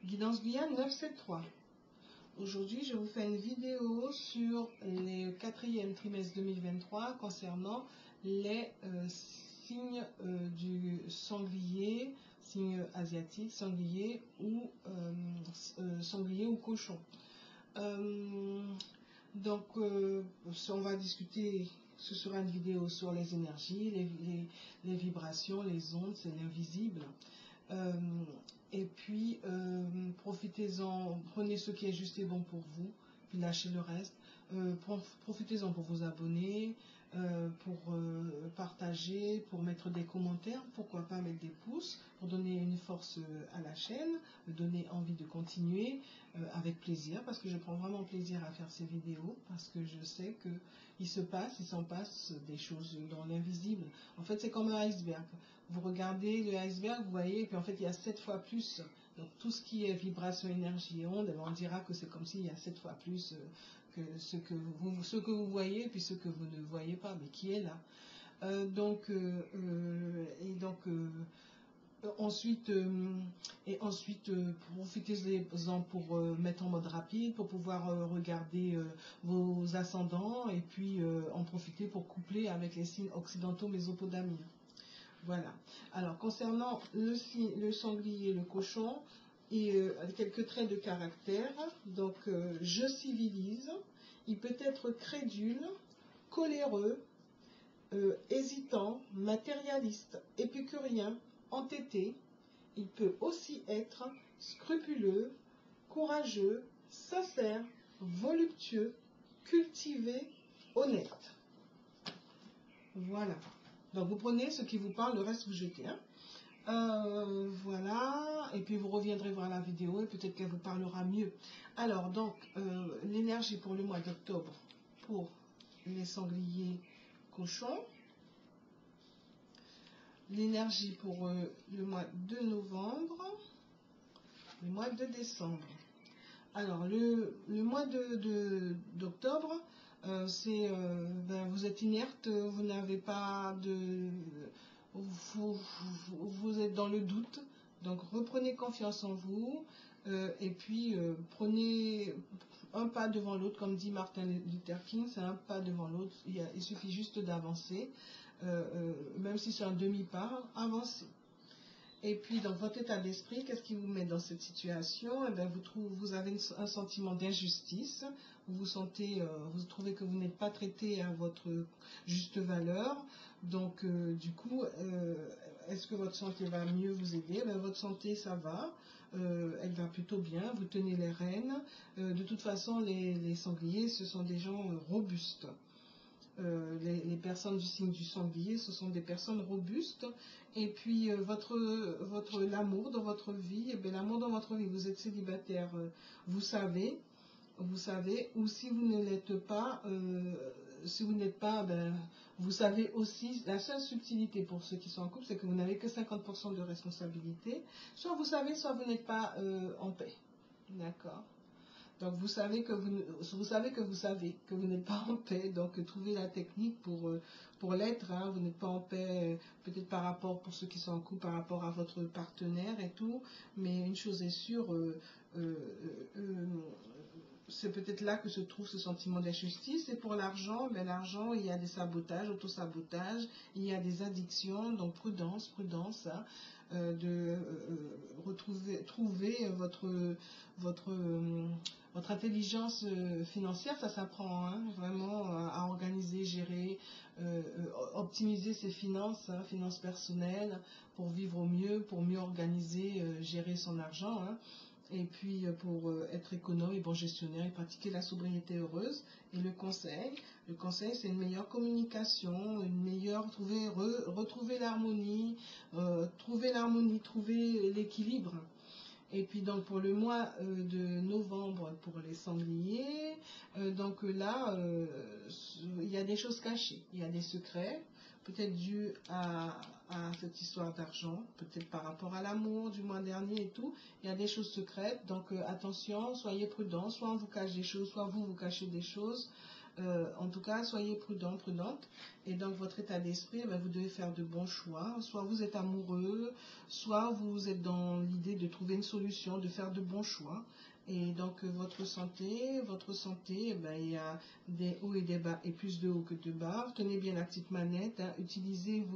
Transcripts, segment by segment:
Guidance Guyane 973. Aujourd'hui, je vous fais une vidéo sur le quatrième trimestre 2023 concernant les signes du sanglier, signes asiatiques, sanglier ou cochon. On va discuter, ce sera une vidéo sur les énergies, les vibrations, les ondes, c'est l'invisible. Et puis, profitez-en, prenez ce qui est juste et bon pour vous, puis lâchez le reste. Profitez-en pour vous abonner, pour partager, pour mettre des commentaires, pourquoi pas mettre des pouces, pour donner une force à la chaîne, donner envie de continuer avec plaisir, parce que je prends vraiment plaisir à faire ces vidéos, parce que je sais qu'il s'en passe des choses dans l'invisible. En fait, c'est comme un iceberg. Vous regardez le iceberg, vous voyez, et puis en fait, il y a 7 fois plus. Donc, tout ce qui est vibration, énergie et onde, on dira que c'est comme s'il y a 7 fois plus que ce que vous voyez, puis ce que vous ne voyez pas, mais qui est là. Ensuite, profitez-en pour mettre en mode rapide, pour pouvoir regarder vos ascendants, et puis en profiter pour coupler avec les signes occidentaux mésopotamiens. Voilà. Alors, concernant le sanglier et le cochon, et quelques traits de caractère, donc je civilise, il peut être crédule, coléreux, hésitant, matérialiste, épicurien, entêté. Il peut aussi être scrupuleux, courageux, sincère, voluptueux, cultivé, honnête. Voilà. Donc vous prenez ce qui vous parle, le reste vous jetez. Voilà, et puis vous reviendrez voir la vidéo et peut-être qu'elle vous parlera mieux. Alors donc, l'énergie pour le mois d'octobre pour les sangliers cochons. L'énergie pour le mois de novembre, le mois de décembre. Alors le mois d'octobre, c'est vous êtes inerte, vous n'avez pas de... Vous êtes dans le doute, donc reprenez confiance en vous, et puis prenez un pas devant l'autre, comme dit Martin Luther King, c'est un pas devant l'autre, il suffit juste d'avancer, même si c'est un demi-pas, avancez. Et puis dans votre état d'esprit, qu'est-ce qui vous met dans cette situation? Vous avez un sentiment d'injustice, vous trouvez que vous n'êtes pas traité à votre juste valeur. Donc du coup, est-ce que votre santé va mieux vous aider? Votre santé, ça va, elle va plutôt bien, vous tenez les rênes. De toute façon, les sangliers, ce sont des gens robustes. Les personnes du signe du sanglier, ce sont des personnes robustes. Et puis l'amour dans votre vie, l'amour dans votre vie, vous êtes célibataire, vous savez, ou si vous ne l'êtes pas, vous savez aussi, la seule subtilité pour ceux qui sont en couple, c'est que vous n'avez que 50% de responsabilité. Soit vous savez, soit vous n'êtes pas en paix. D'accord? Donc vous savez que vous n'êtes pas en paix, donc trouvez la technique pour l'être, hein. Vous n'êtes pas en paix, peut-être par rapport, pour ceux qui sont en couple, par rapport à votre partenaire et tout, mais une chose est sûre, c'est peut-être là que se trouve ce sentiment d'injustice. Et pour l'argent, l'argent, il y a des sabotages, autosabotages, il y a des addictions, donc prudence, hein, trouver votre intelligence financière, ça s'apprend, hein, vraiment à organiser, gérer, optimiser ses finances, hein, finances personnelles, pour vivre au mieux, pour mieux organiser, gérer son argent, hein. Et puis pour être économe et bon gestionnaire et pratiquer la sobriété heureuse. Et le conseil c'est une meilleure communication, retrouver l'harmonie, trouver l'équilibre. Et puis donc pour le mois de novembre pour les sangliers, il y a des choses cachées, il y a des secrets, peut-être dû à cette histoire d'argent, peut-être par rapport à l'amour du mois dernier et tout. Il y a des choses secrètes, donc attention, soyez prudents, soit on vous cache des choses, soit vous cachez des choses. En tout cas, soyez prudent, prudente. Et donc, votre état d'esprit, vous devez faire de bons choix. Soit vous êtes amoureux, soit vous êtes dans l'idée de trouver une solution, de faire de bons choix. Et donc, votre santé, il y a des hauts et des bas, et plus de hauts que de bas. Tenez bien la petite manette, hein. Utilisez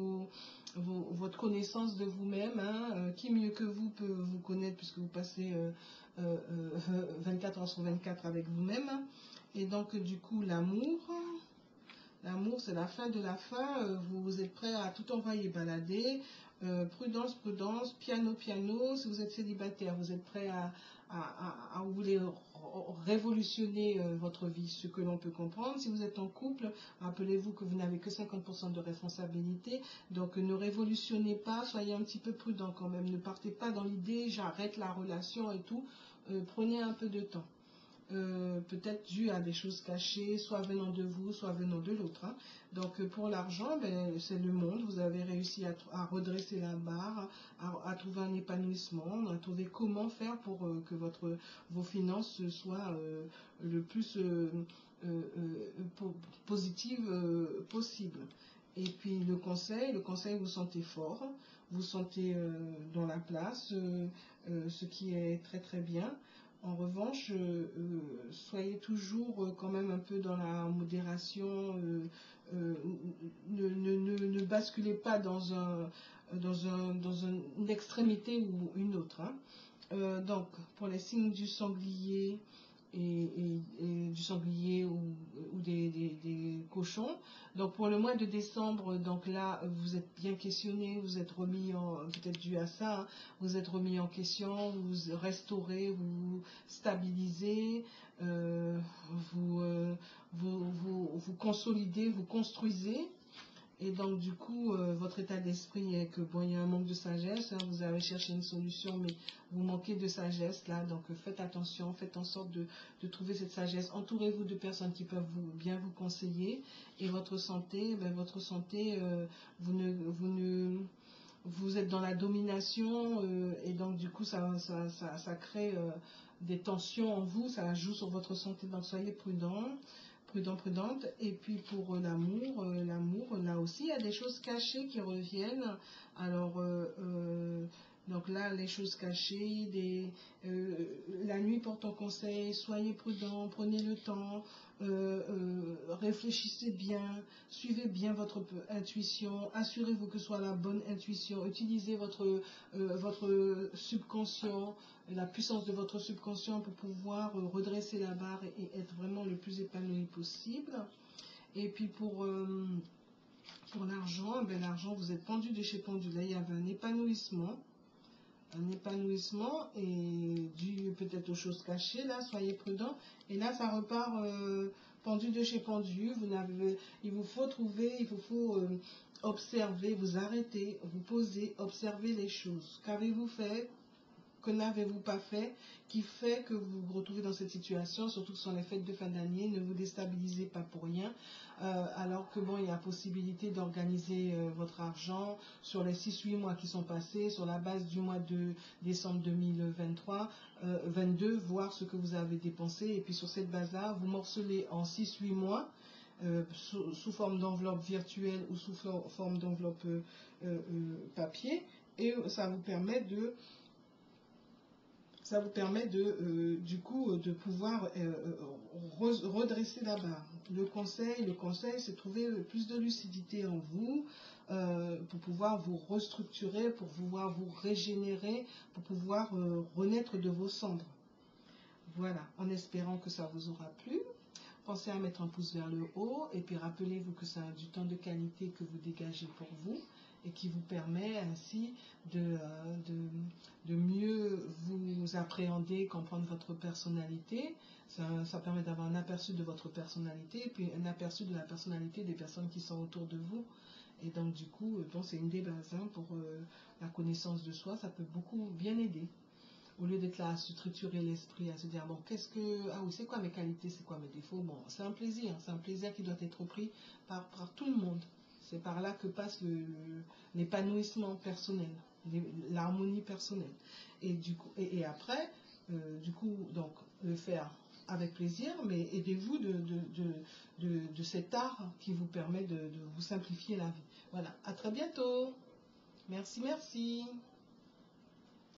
votre connaissance de vous-même. Hein. Qui mieux que vous peut vous connaître puisque vous passez 24 heures sur 24 avec vous-même. Et donc, du coup, l'amour, c'est la fin de la fin. Vous êtes prêt à tout envoyer balader. Prudence, prudence, piano, piano. Si vous êtes célibataire, vous êtes prêt à vous voulez révolutionner votre vie, ce que l'on peut comprendre. Si vous êtes en couple, rappelez-vous que vous n'avez que 50% de responsabilité. Donc, ne révolutionnez pas. Soyez un petit peu prudent quand même. Ne partez pas dans l'idée, j'arrête la relation et tout. Prenez un peu de temps. Peut-être dû à des choses cachées, soit venant de vous, soit venant de l'autre. Hein. Donc pour l'argent, c'est le monde. Vous avez réussi à redresser la barre, à trouver un épanouissement, à trouver comment faire pour que vos finances soient le plus positives possible. Et puis le conseil, vous sentez fort, vous sentez dans la place, ce qui est très très bien. En revanche, soyez toujours quand même un peu dans la modération, ne basculez pas dans une extrémité ou une autre. Hein. Donc, pour les signes du sanglier du sanglier ou des cochons. Donc pour le mois de décembre, donc là vous êtes bien questionné, vous êtes remis en, peut-être dû à ça, hein, vous êtes remis en question, vous restaurez, vous stabilisez, vous consolidez, vous construisez. Et donc, du coup, votre état d'esprit est que, bon, il y a un manque de sagesse, hein, vous avez cherché une solution, mais vous manquez de sagesse, là. Donc, faites attention, faites en sorte de trouver cette sagesse. Entourez-vous de personnes qui peuvent bien vous conseiller. Et votre santé, vous êtes dans la domination, et donc, du coup, ça crée des tensions en vous, ça joue sur votre santé. Donc, soyez prudent. Prudente. Et puis pour l'amour, là aussi, il y a des choses cachées qui reviennent. Alors, donc là, les choses cachées, la nuit porte en conseil, soyez prudent, prenez le temps, réfléchissez bien, suivez bien votre intuition, assurez-vous que ce soit la bonne intuition, utilisez votre subconscient, la puissance de votre subconscient pour pouvoir redresser la barre et être vraiment le plus épanoui possible. Et puis pour l'argent, l'argent, vous êtes pendu de chez pendu. Là, il y avait un épanouissement et dû peut-être aux choses cachées, là, soyez prudents. Et là, ça repart pendu de chez pendu. Il vous faut observer, vous arrêter, vous poser, observer les choses. Qu'avez-vous fait? Que n'avez-vous pas fait qui fait que vous vous retrouvez dans cette situation, surtout que ce sont les fêtes de fin d'année, ne vous déstabilisez pas pour rien, alors que bon, il y a possibilité d'organiser votre argent sur les 6-8 mois qui sont passés, sur la base du mois de décembre 2023, 22, voir ce que vous avez dépensé, et puis sur cette base-là, vous morcelez en 6-8 mois, sous forme d'enveloppe virtuelle ou sous forme d'enveloppe papier, et ça vous permet de du coup de pouvoir redresser la barre. Le conseil, c'est trouver plus de lucidité en vous pour pouvoir vous restructurer, pour pouvoir vous régénérer, pour pouvoir renaître de vos cendres. Voilà, en espérant que ça vous aura plu. Pensez à mettre un pouce vers le haut et puis rappelez-vous que c'est du temps de qualité que vous dégagez pour vous et qui vous permet ainsi de mieux vous appréhender, comprendre votre personnalité. Ça permet d'avoir un aperçu de votre personnalité et puis un aperçu de la personnalité des personnes qui sont autour de vous. Et donc du coup, c'est une des bases pour la connaissance de soi, ça peut beaucoup bien aider. Au lieu d'être là à se triturer l'esprit, à se dire, bon, c'est quoi mes qualités, c'est quoi mes défauts, bon, c'est un plaisir qui doit être pris par tout le monde. C'est par là que passe l'épanouissement personnel, l'harmonie personnelle. Et du coup, et après, donc, le faire avec plaisir, mais aidez-vous de cet art qui vous permet de vous simplifier la vie. Voilà, à très bientôt. Merci, merci.